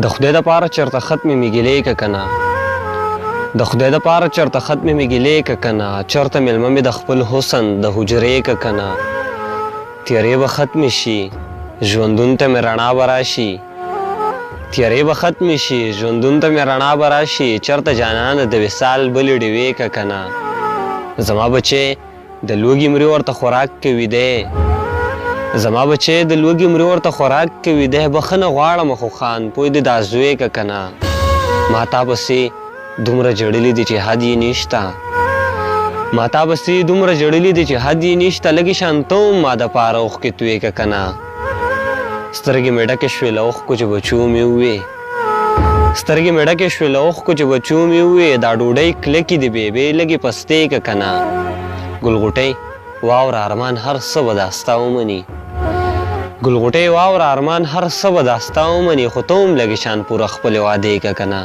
د خدای د پاره چرته ختمې مې ګیلې که کنه د خدای د پاره چرته ختمې مې ګیلې که کنه چرته میلمه مې د خپل حسن د حجرې که کنه تیارې به ختمې شي ژوندون ته مې رڼا به راشي تیارې به ختمې شي ژوندون ته مې رڼا به راشي چرته جانانه د وصال بلې ډیوې که کنه زما بچی د لوږې مري ورته خوراک کوي دی زما بچی د لوږې مري ورته خوراک کوي دی بخښنه غواړم خو خان پوی دې دا زوی که کنه ما تا پسې دومره جړلي دي چې حد یې نشته ما تا پسې دومره جړلي دي چې حد یې نشته لږې شان ته هم ما دپاره اوښکې تویې که کنه سترګې مې ډکې شوې له اوښکو چې بچو مې ووې سترګې مې ډکې شوې له اوښکو چې بچو مې ووې دا ډوډۍ کلکې دي بېبې لږې پستې که کنه ګلغوټۍ واوره ارمان هر څه به دا ستا ومني ګلغوټۍ واوره ارمان هر څه به دا ستا ومني خو ته هم لږې شان پوره خپلې وعدې که کنه